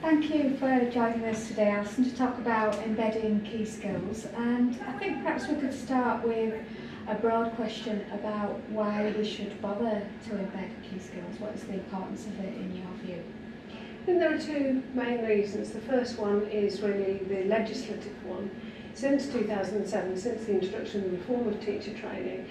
Thank you for joining us today, Alison, to talk about embedding key skills. And I think perhaps we could start with a broad question about why we should bother to embed key skills. What is the importance of it in your view? I think there are two main reasons. The first one is really the legislative one. Since 2007, since the introduction of the reform of teacher training,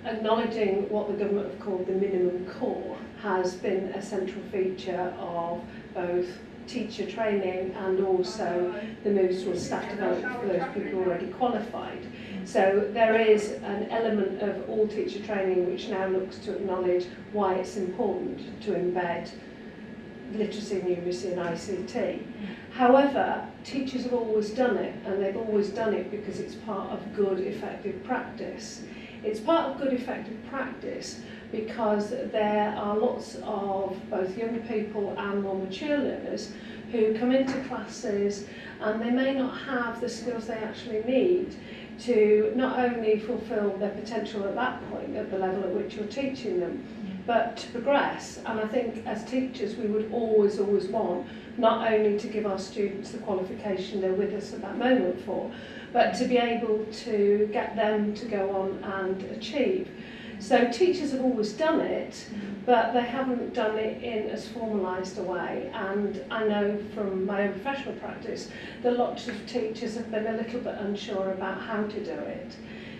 acknowledging what the government have called the minimum core has been a central feature of both teacher training and also the move towards staff development for those people already qualified. So there is an element of all teacher training which now looks to acknowledge why it's important to embed literacy, numeracy and ICT. However, teachers have always done it, and they've always done it because it's part of good, effective practice. It's part of good, effective practice because there are lots of both young people and more mature learners who come into classes and they may not have the skills they actually need to not only fulfil their potential at that point, at the level at which you're teaching them, but to progress. And I think as teachers we would always want not only to give our students the qualification they're with us at that moment for, but to be able to get them to go on and achieve. So teachers have always done it, but they haven't done it in as formalised a way. And I know from my own professional practice that lots of teachers have been a little bit unsure about how to do it.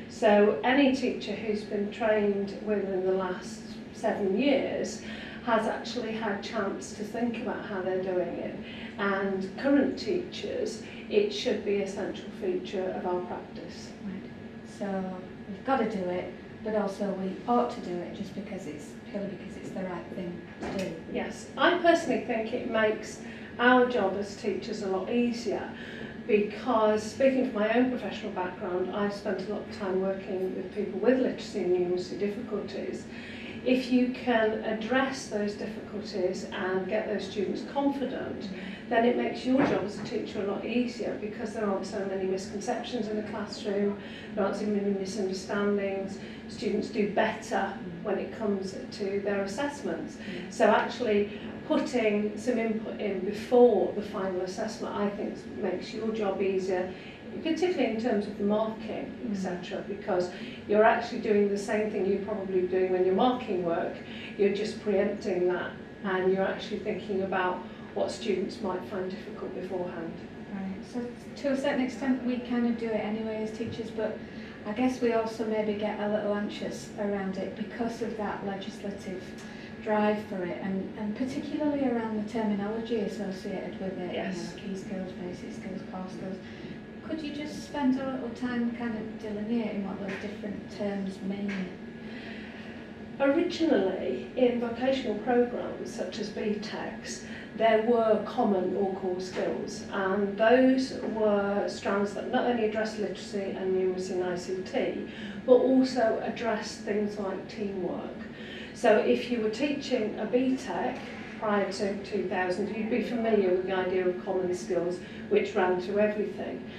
So any teacher who's been trained within the last 7 years has actually had a chance to think about how they're doing it. And current teachers, it should be a central feature of our practice. Right. So we've got to do it, but also we ought to do it just because it's purely because it's the right thing to do. Yes, I personally think it makes our job as teachers a lot easier because, speaking from my own professional background, I've spent a lot of time working with people with literacy and numeracy difficulties. If you can address those difficulties and get those students confident, then it makes your job as a teacher a lot easier because there aren't so many misconceptions in the classroom, there aren't so many misunderstandings, students do better when it comes to their assessments. So actually putting some input in before the final assessment I think makes your job easier, particularly in terms of the marking, etc., because you're actually doing the same thing you're probably doing when you're marking work. You're just preempting that and you're actually thinking about what students might find difficult beforehand. Right, so to a certain extent we kind of do it anyway as teachers, but I guess we also maybe get a little anxious around it because of that legislative drive for it, and particularly around the terminology associated with it. Yes. You know, key skills, basic skills, core skills. Could you just spend a little time kind of delineating what those different terms mean? Originally, in vocational programmes such as BTECs, there were common or core skills, and those were strands that not only address literacy and numeracy and ICT, but also address things like teamwork. So if you were teaching a BTEC prior to 2000, you'd be familiar with the idea of common skills, which ran through everything.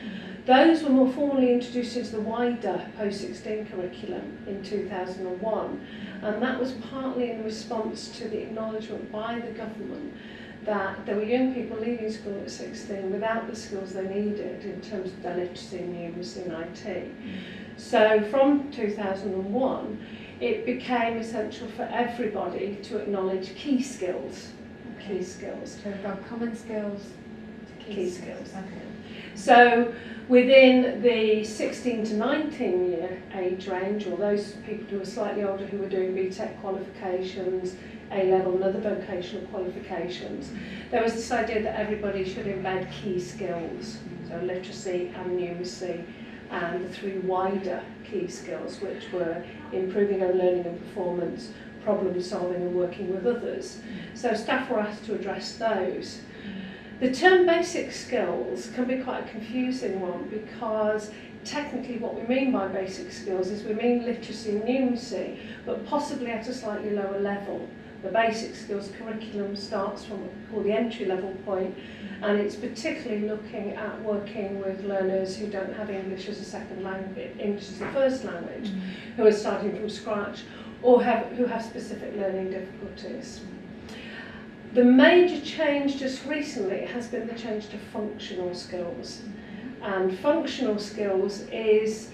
Those were more formally introduced into the wider post-16 curriculum in 2001, and that was partly in response to the acknowledgement by the government that there were young people leaving school at 16 without the skills they needed in terms of their literacy, numeracy and IT. So from 2001, it became essential for everybody to acknowledge key skills. Key skills. So we've got common skills to Key skills. Okay. So within the 16 to 19 year age range, or those people who are slightly older who are doing BTEC qualifications, A-level and other vocational qualifications, there was this idea that everybody should embed key skills, so literacy and numeracy, and the three wider key skills, which were improving own learning and performance, problem solving and working with others. So staff were asked to address those. The term basic skills can be quite a confusing one because technically what we mean by basic skills is we mean literacy and numeracy, but possibly at a slightly lower level. The basic skills curriculum starts from what we call the entry level point, and it's particularly looking at working with learners who don't have English as a second language, English as a first language, who are starting from scratch, or who have specific learning difficulties. The major change just recently has been the change to functional skills. And functional skills is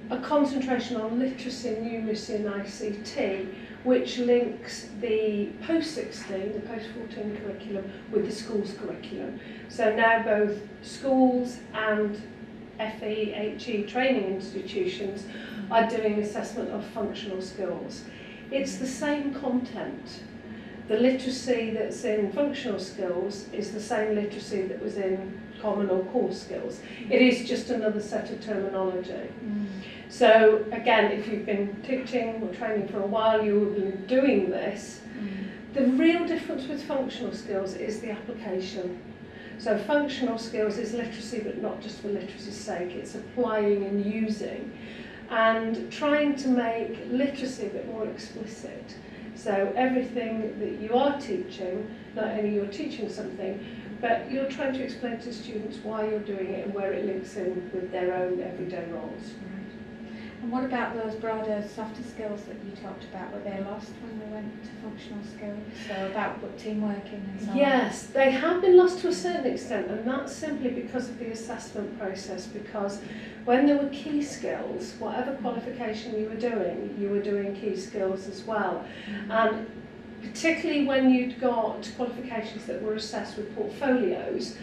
a concentration on literacy, numeracy and ICT, which links the post-16, the post-14 curriculum with the school's curriculum. So now both schools and FE, HE training institutions are doing assessment of functional skills. It's the same content. The literacy that's in functional skills is the same literacy that was in common or core skills. It is just another set of terminology. So again, if you've been teaching or training for a while, you will be doing this. The real difference with functional skills is the application. So functional skills is literacy, but not just for literacy's sake. It's applying and using and trying to make literacy a bit more explicit. So everything that you are teaching, not only you're teaching something, but you're trying to explain to students why you're doing it and where it links in with their own everyday roles. And what about those broader, softer skills that you talked about? Were they lost when we went to functional skills? So about team working and so on? Yes, they have been lost to a certain extent, and that's simply because of the assessment process, because when there were key skills, whatever qualification you were doing key skills as well. And particularly when you'd got qualifications that were assessed with portfolios,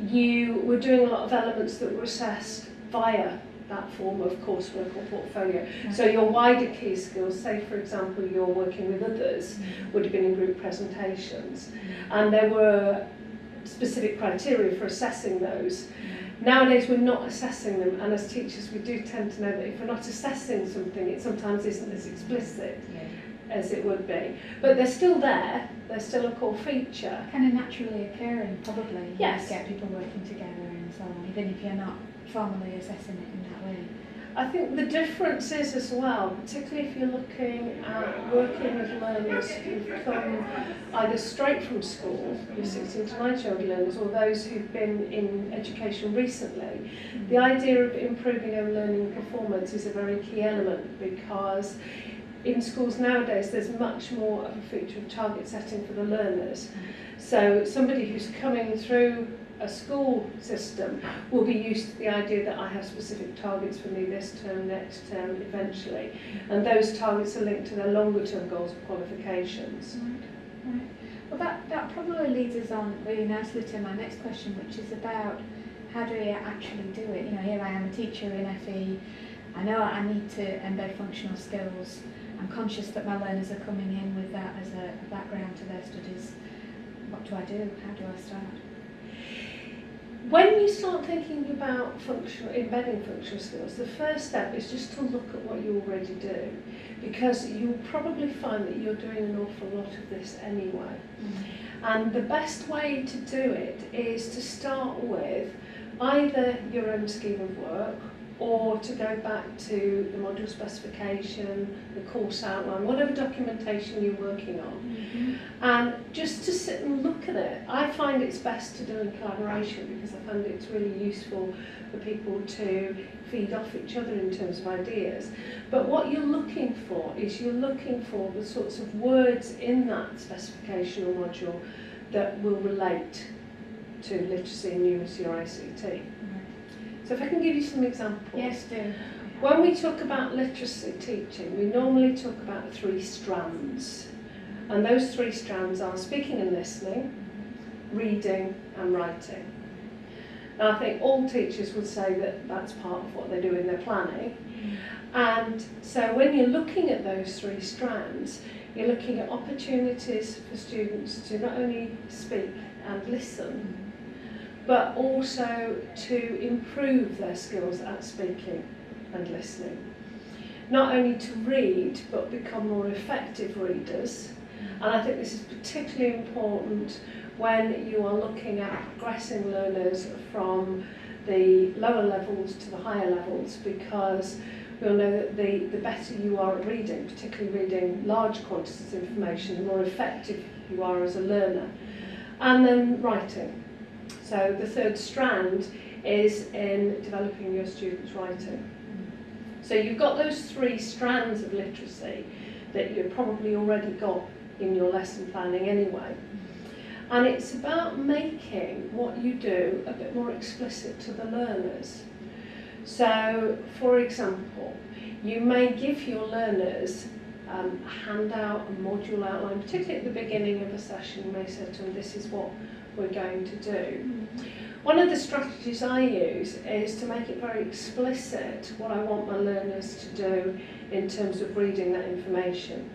you were doing a lot of elements that were assessed via that form of coursework or portfolio. So your wider key skills, say for example you're working with others, would have been in group presentations. And there were specific criteria for assessing those. Nowadays we're not assessing them, and as teachers we do tend to know that if we're not assessing something, it sometimes isn't as explicit as it would be. But they're still there, they're still a core feature. Kind of naturally occurring, probably. Yes. Get people working together and so on, even if you're not formally assessing it in that way. I think the difference is as well, particularly if you're looking at working with learners who've come either straight from school, your 16 to 19-year-old learners, or those who've been in education recently, the idea of improving own learning performance is a very key element, because in schools nowadays there's much more of a feature of target setting for the learners. So somebody who's coming through a school system will be used to the idea that I have specific targets for me this term, next term, eventually. And those targets are linked to their longer term goals and qualifications. Right. Well, that probably leads us on really nicely to my next question, which is about how do we actually do it? You know, here I am, a teacher in FE. I know I need to embed functional skills. I'm conscious that my learners are coming in with that as a background to their studies. What do I do? How do I start? When you start thinking about embedding functional skills, the first step is just to look at what you already do, because you'll probably find that you're doing an awful lot of this anyway. And the best way to do it is to start with either your own scheme of work, or to go back to the module specification, the course outline, whatever documentation you're working on. And just to sit and look at it. I find it's best to do in collaboration, because I find it's really useful for people to feed off each other in terms of ideas. But what you're looking for is you're looking for the sorts of words in that specification or module that will relate to literacy, numeracy or ICT. So if I can give you some examples. Yes, do. When we talk about literacy teaching, we normally talk about 3 strands. And those 3 strands are speaking and listening, reading and writing. Now I think all teachers would say that that's part of what they do in their planning. And so when you're looking at those 3 strands, you're looking at opportunities for students to not only speak and listen, but also to improve their skills at speaking and listening. Not only to read, but become more effective readers. And I think this is particularly important when you are looking at progressing learners from the lower levels to the higher levels, because we'll know that the better you are at reading, particularly reading large quantities of information, the more effective you are as a learner. And then writing. So the 3rd strand is in developing your students' writing. So you've got those 3 strands of literacy that you've probably already got in your lesson planning anyway. And it's about making what you do a bit more explicit to the learners. So, for example, you may give your learners a handout, a module outline, particularly at the beginning of a session. You may say to them, this is what we're going to do. One of the strategies I use is to make it very explicit what I want my learners to do in terms of reading that information.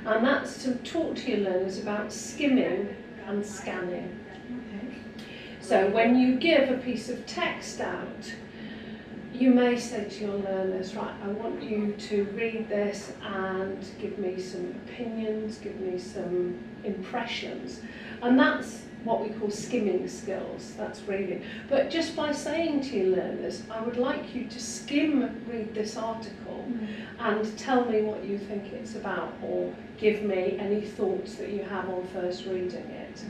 And that's to talk to your learners about skimming and scanning. So when you give a piece of text out, you may say to your learners, right, I want you to read this and give me some opinions, give me some impressions. And that's what we call skimming skills, that's reading. But just by saying to your learners, I would like you to read this article and tell me what you think it's about, or give me any thoughts that you have on first reading it.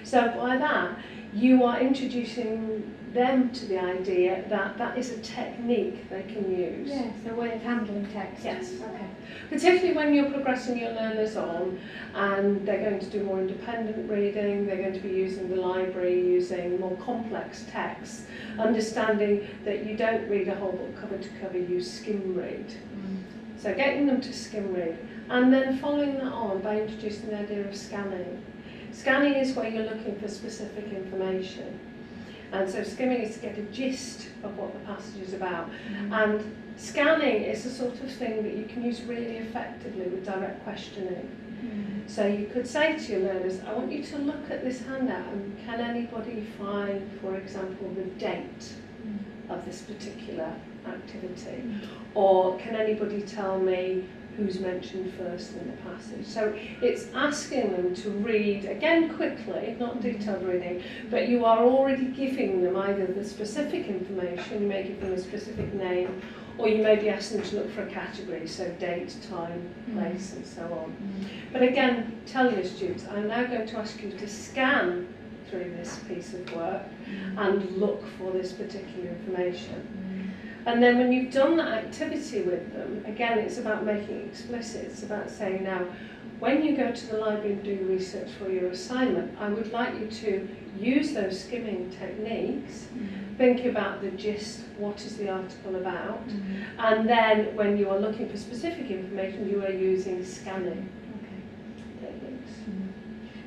So by that, you are introducing them to the idea that that is a technique they can use. Yes, a way of handling text. Yes. Okay. Particularly when you're progressing your learners on and they're going to do more independent reading, they're going to be using the library, using more complex texts, understanding that you don't read a whole book cover to cover, you skim read. So getting them to skim read, and then following that on by introducing the idea of scanning. Scanning is where you're looking for specific information. And so skimming is to get a gist of what the passage is about. And scanning is the sort of thing that you can use really effectively with direct questioning. So you could say to your learners, I want you to look at this handout and can anybody find, for example, the date of this particular activity? Or can anybody tell me who's mentioned first in the passage? So it's asking them to read, again quickly, not detailed reading, but you are already giving them either the specific information, you may give them a specific name, or you may be asking them to look for a category, so date, time, place, and so on. But again, tell your students, I'm now going to ask you to scan through this piece of work and look for this particular information. And then when you've done that activity with them, again, it's about making it explicit. It's about saying, now, when you go to the library and do research for your assignment, I would like you to use those skimming techniques, think about the gist, what is the article about, and then when you are looking for specific information, you are using scanning techniques.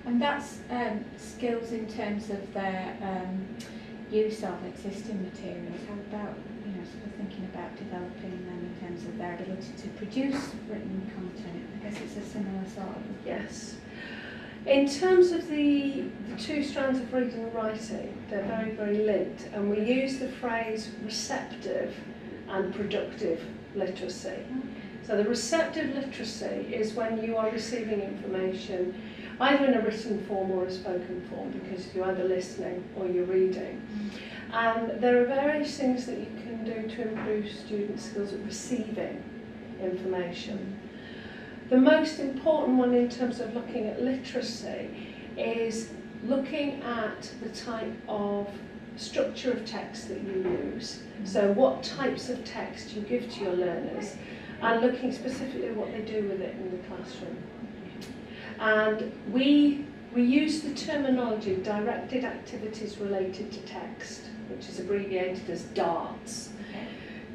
And that's skills in terms of their use of existing materials. How about, sort of thinking about developing them in terms of their ability to produce written content? I guess it's a similar sort of... Yes. In terms of the two strands of reading and writing, they're very, very linked, and we use the phrase receptive and productive literacy. So the receptive literacy is when you are receiving information either in a written form or a spoken form, because you're either listening or you're reading. And there are various things that you can do to improve student skills at receiving information. The most important one in terms of looking at literacy is looking at the type of structure of text that you use. So what types of text you give to your learners, and looking specifically at what they do with it in the classroom. And we use the terminology directed activities related to text, which is abbreviated as DARTS,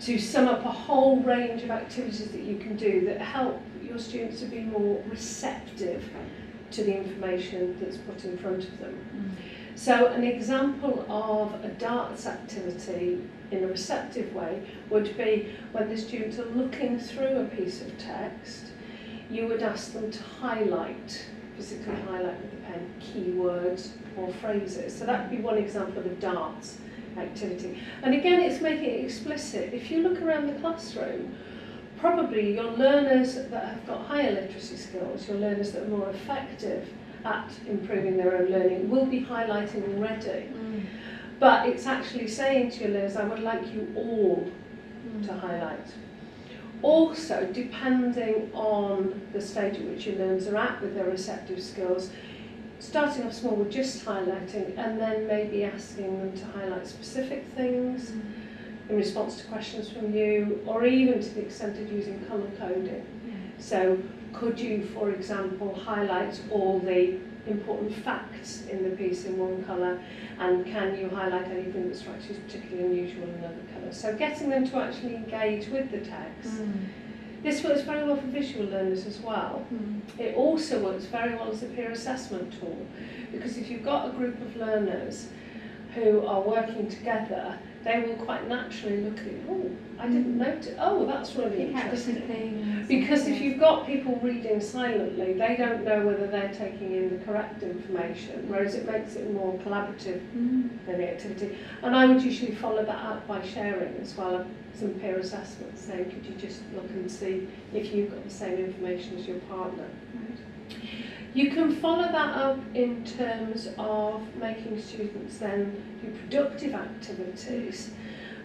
to sum up a whole range of activities that you can do that help your students to be more receptive to the information that's put in front of them. So an example of a DARTS activity in a receptive way would be when the students are looking through a piece of text, you would ask them to highlight, physically highlight with the pen, keywords or phrases. So that would be one example of a DARTS activity. And again, it's making it explicit. If you look around the classroom, probably your learners that have got higher literacy skills, your learners that are more effective at improving their own learning, will be highlighting already. But it's actually saying to your learners, I would like you all to highlight. Also, depending on the stage at which your learners are at with their receptive skills, starting off small with just highlighting and then maybe asking them to highlight specific things in response to questions from you, or even to the extent of using colour coding. So could you, for example, highlight all the important facts in the piece in one colour, and can you highlight anything that strikes you as particularly unusual in another colour. So getting them to actually engage with the text. This works very well for visual learners as well. It also works very well as a peer assessment tool, because if you've got a group of learners who are working together, they will quite naturally look at it, oh, I didn't notice, oh, that's really interesting. Because if you've got people reading silently, they don't know whether they're taking in the correct information, whereas it makes it more collaborative learning activity. And I would usually follow that up by sharing as well some peer assessments, saying, could you just look and see if you've got the same information as your partner. You can follow that up in terms of making students then do productive activities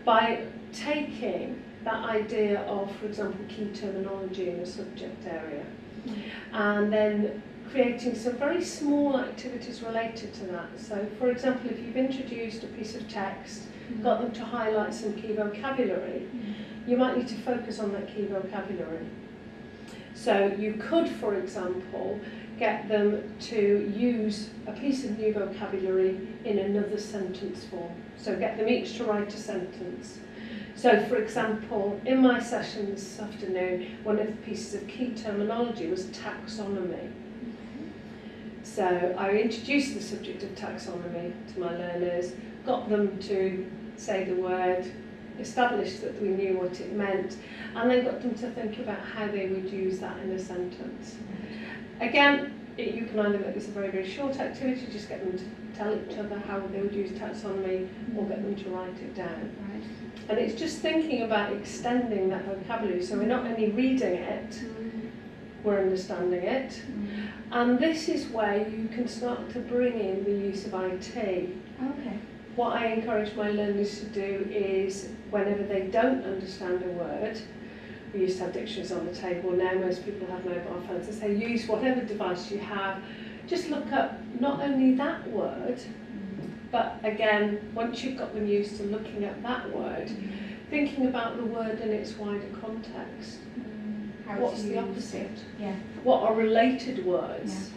by taking that idea of, for example, key terminology in a subject area, and then creating some very small activities related to that. So, for example, if you've introduced a piece of text, got them to highlight some key vocabulary, you might need to focus on that key vocabulary. So you could, for example, get them to use a piece of new vocabulary in another sentence form. So get them each to write a sentence. So, for example, in my session this afternoon, one of the pieces of key terminology was taxonomy. So I introduced the subject of taxonomy to my learners, got them to say the word, established that we knew what it meant, and then got them to think about how they would use that in a sentence. Again, you can either make this a very, very short activity, just get them to tell each other how they would use taxonomy, or get them to write it down. And it's just thinking about extending that vocabulary, so we're not only reading it, we're understanding it. And this is where you can start to bring in the use of IT. Okay. What I encourage my learners to do is, whenever they don't understand a word, we used to have dictionaries on the table, now most people have mobile phones, I say use whatever device you have, just look up not only that word, but again, once you've got them used to looking at that word, thinking about the word in its wider context. What's the opposite? Yeah. What are related words? Yeah.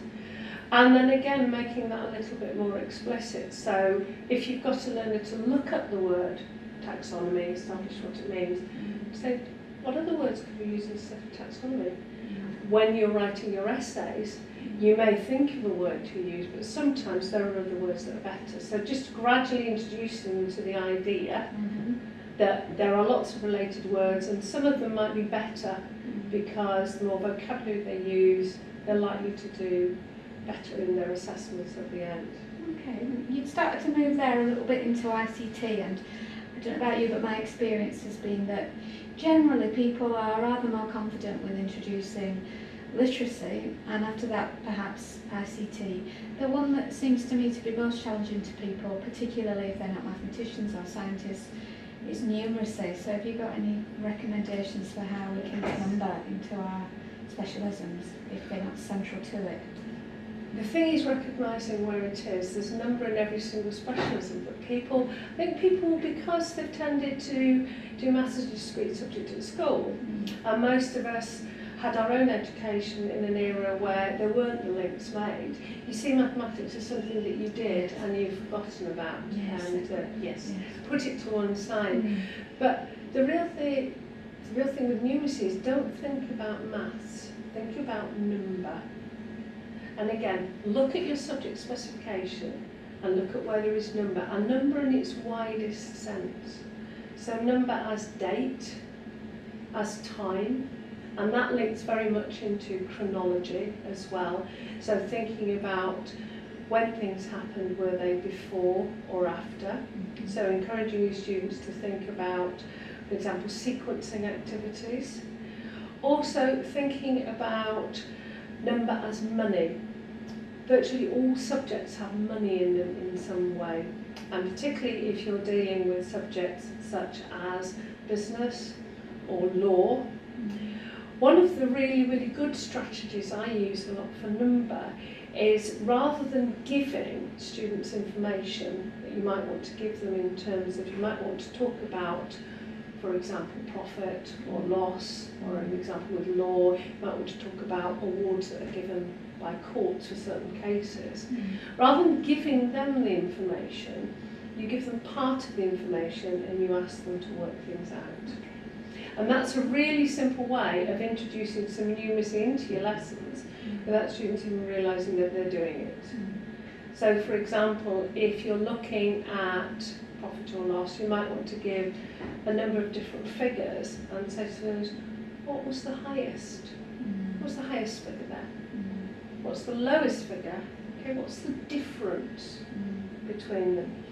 And then again, making that a little bit more explicit. So if you've got a learner to look at the word taxonomy, establish what it means, say, what other words could we use instead of taxonomy? When you're writing your essays, you may think of a word to use, but sometimes there are other words that are better. So just gradually introducing them to the idea that there are lots of related words, and some of them might be better because the more vocabulary they use, they're likely to do better in their assessments at the end. Okay, you've started to move there a little bit into ICT, and I don't know about you, but my experience has been that generally people are rather more confident with introducing literacy, and after that perhaps ICT. The one that seems to me to be most challenging to people, particularly if they're not mathematicians or scientists, is numeracy. So have you got any recommendations for how we can get number into our specialisms if they're not central to it? The thing is recognising where it is. There's a number in every single specialism, but I think people, because they've tended to do maths as a discrete subject at school, and most of us had our own education in an era where there weren't the links made. You see mathematics as something that you did and you've forgotten about, and put it to one side. But the real thing with numeracy is don't think about maths, think about number. And again, look at your subject specification and look at where there is number, and number in its widest sense. So number as date, as time, and that links very much into chronology as well. So thinking about when things happened, were they before or after? So encouraging your students to think about, for example, sequencing activities. Also thinking about number as money. Virtually all subjects have money in them in some way, and particularly if you're dealing with subjects such as business or law. One of the really, really good strategies I use a lot for number is, rather than giving students information that you might want to give them in terms of, you might want to talk about, for example, profit or loss, or an example with law, you might want to talk about awards that are given by courts for certain cases. Rather than giving them the information, you give them part of the information and you ask them to work things out. And that's a really simple way of introducing some numeracy into your lessons without students even realising that they're doing it. So for example, if you're looking at profit or loss, you might want to give a number of different figures and say to those, what was the highest? What's the highest figure there? What's the lowest figure? Okay, what's the difference between them?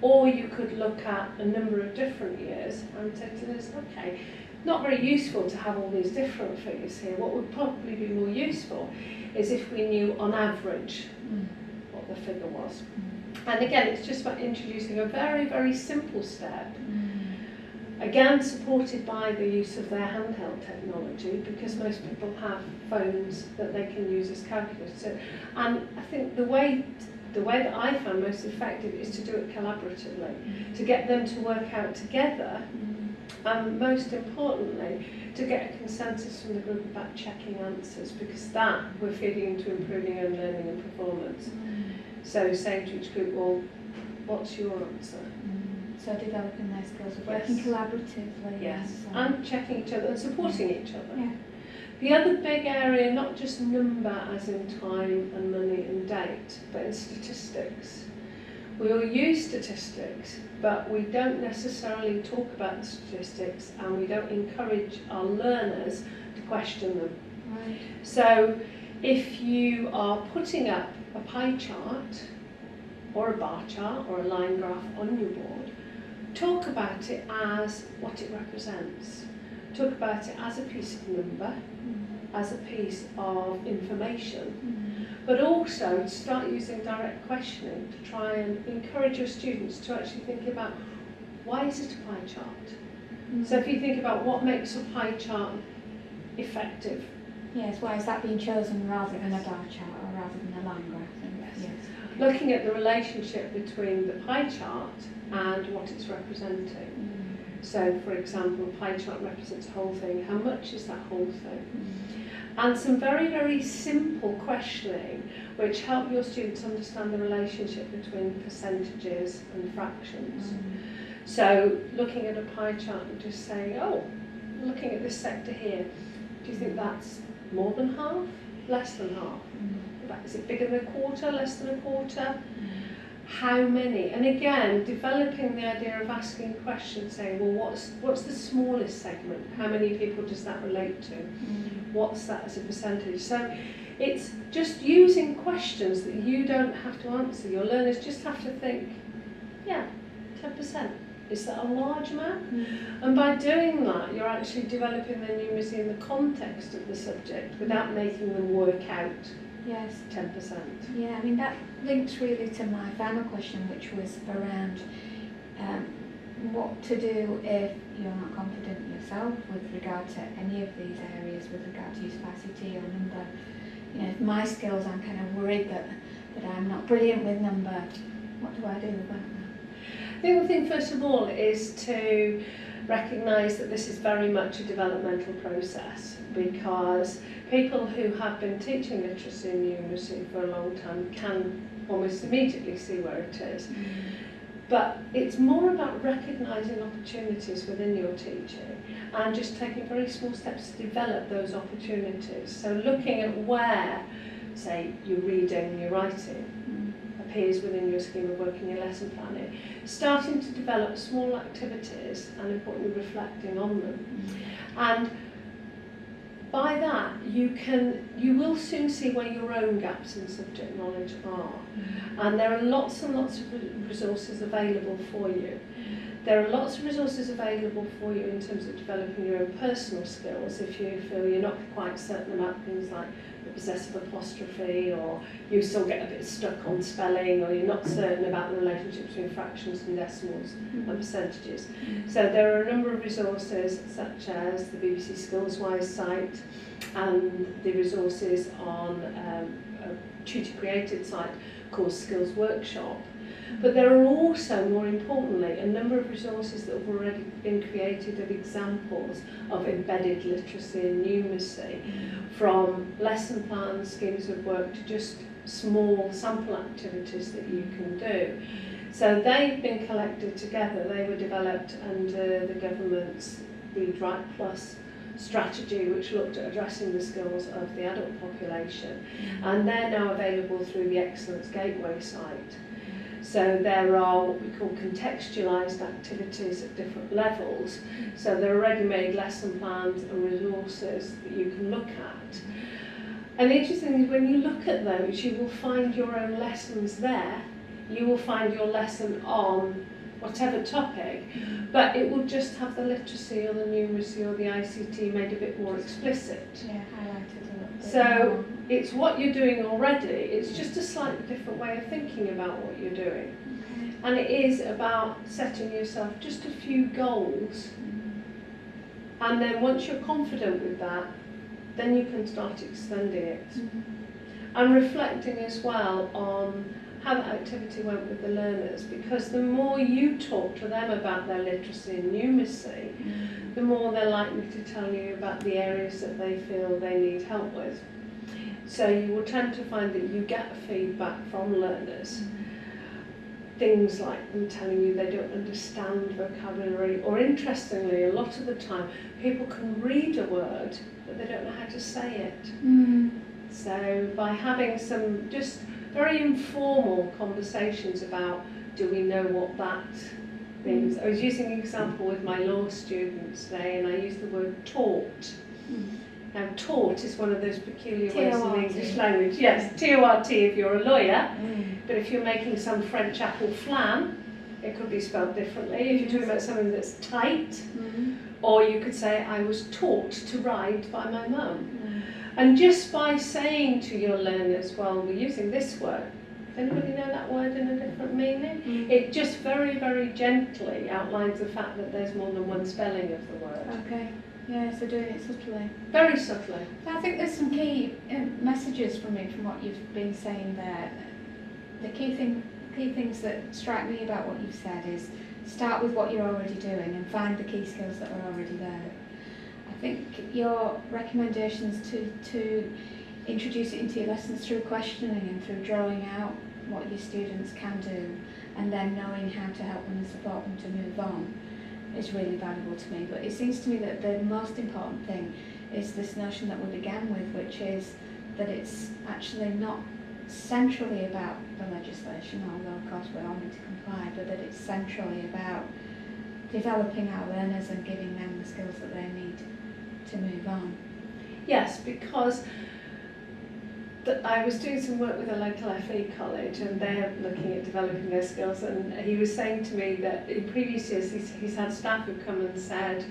Or you could look at a number of different years and say to those, okay, not very useful to have all these different figures here. What would probably be more useful is if we knew on average what the figure was. And again, it's just about introducing a very, very simple step. Again, supported by the use of their handheld technology, because most people have phones that they can use as calculators. And I think the way that I found most effective is to do it collaboratively, to get them to work out together, and most importantly, to get a consensus from the group about checking answers, because that we're feeding into improving own learning and performance. So saying to each group, well, what's your answer? So developing their skills of working collaboratively. Yes, and checking each other and supporting each other. Yeah. The other big area, not just number as in time and money and date, but in statistics. We all use statistics, but we don't necessarily talk about the statistics, and we don't encourage our learners to question them. Right. So if you are putting up a pie chart or a bar chart or a line graph on your board, talk about it as what it represents. Talk about it as a piece of number, as a piece of information, but also start using direct questioning to try and encourage your students to actually think about, why is it a pie chart? So if you think about what makes a pie chart effective. Yes, why is that being chosen rather than a bar chart or rather than a line graph? Yes. Looking at the relationship between the pie chart and what it's representing. So, for example, a pie chart represents a whole thing. How much is that whole thing? And some very, very simple questioning which help your students understand the relationship between percentages and fractions. So, looking at a pie chart and just saying, oh, looking at this sector here, do you think that's more than half? Less than half? Is it bigger than a quarter? Less than a quarter? How many? And again, developing the idea of asking questions, saying, well, what's the smallest segment? How many people does that relate to? What's that as a percentage? So it's just using questions that you don't have to answer. Your learners just have to think, yeah, 10%. Is that a large amount? And by doing that, you're actually developing their numeracy in the context of the subject without making them work out 10%. Yeah, I mean, that links really to my final question, which was around what to do if you're not confident yourself with regard to any of these areas, with regard to usefacity or number. You know, if my skills, I'm kind of worried that I'm not brilliant with number. What do I do about that? I think the thing, first of all, is to recognise that this is very much a developmental process, because people who have been teaching literacy and numeracy for a long time can almost immediately see where it is. But it's more about recognising opportunities within your teaching and just taking very small steps to develop those opportunities. So looking at where, say, your reading, your writing appears within your scheme of working, your lesson planning, starting to develop small activities and importantly reflecting on them. And by that, you will soon see where your own gaps in subject knowledge are. And there are lots and lots of resources available for you. There are lots of resources available for you in terms of developing your own personal skills if you feel you're not quite certain about things like the possessive apostrophe, or you still get a bit stuck on spelling, or you're not certain about the relationship between fractions and decimals and percentages. So there are a number of resources such as the BBC SkillsWise site and the resources on a tutor-created site called Skills Workshop, But there are also, more importantly, a number of resources that have already been created of examples of embedded literacy and numeracy, from lesson plans, schemes of work, to just small sample activities that you can do. So they've been collected together. They were developed under the government's Read Write Plus strategy, which looked at addressing the skills of the adult population, and they're now available through the Excellence Gateway site. So there are what we call contextualised activities at different levels. So there are ready-made lesson plans and resources that you can look at. And the interesting thing is, when you look at those, you will find your own lessons there. You will find your lesson on whatever topic, but it will just have the literacy or the numeracy or the ICT made a bit more explicit. Yeah, highlighted a little bit. So it's what you're doing already, it's just a slightly different way of thinking about what you're doing. Okay. And it is about setting yourself just a few goals, and then once you're confident with that, then you can start extending it. And reflecting as well on how that activity went with the learners, because the more you talk to them about their literacy and numeracy, the more they're likely to tell you about the areas that they feel they need help with. So you will tend to find that you get feedback from learners, things like them telling you they don't understand vocabulary, or interestingly, a lot of the time, people can read a word, but they don't know how to say it. So by having some just very informal conversations about, do we know what that means? I was using an example with my law students today, and I used the word taught. Now, taught is one of those peculiar words in the English language. Yes, T-O-R-T if you're a lawyer, but if you're making some French apple flan, it could be spelled differently. If you're talking about something that's tight, or you could say, I was taught to ride by my mum. And just by saying to your learners, well, we're using this word, does anybody know that word in a different meaning? It just very, very gently outlines the fact that there's more than one spelling of the word. Okay, yeah, so doing it subtly. Very subtly. I think there's some key messages from me from what you've been saying there. The key things that strike me about what you've said is start with what you're already doing and find the key skills that are already there. I think your recommendations to introduce it into your lessons through questioning and through drawing out what your students can do, and then knowing how to help them and support them to move on, is really valuable to me. But it seems to me that the most important thing is this notion that we began with, which is that it's actually not centrally about the legislation, although of course we all need to comply, but that it's centrally about developing our learners and giving them the skills that they need to move on. Yes, because I was doing some work with a local FE college, and they're looking at developing their skills, and he was saying to me that in previous years he's had staff who've come and said,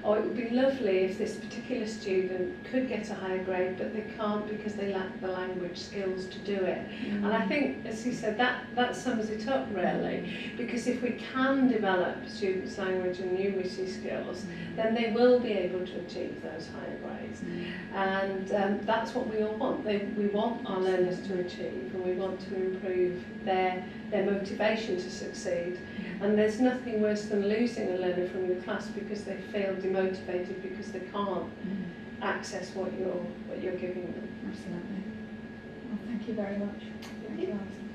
oh, it would be lovely if this particular student could get a higher grade, but they can't because they lack the language skills to do it. And I think, as he said, that sums it up really, because if we can develop students' language and numeracy skills, then they will be able to achieve those higher grades. And that's what we all want. We want our learners to achieve, and we want to improve their motivation to succeed. And there's nothing worse than losing a learner from your class because they feel demotivated because they can't access what you're giving them. Absolutely. Well, thank you very much. Thank you, Alison.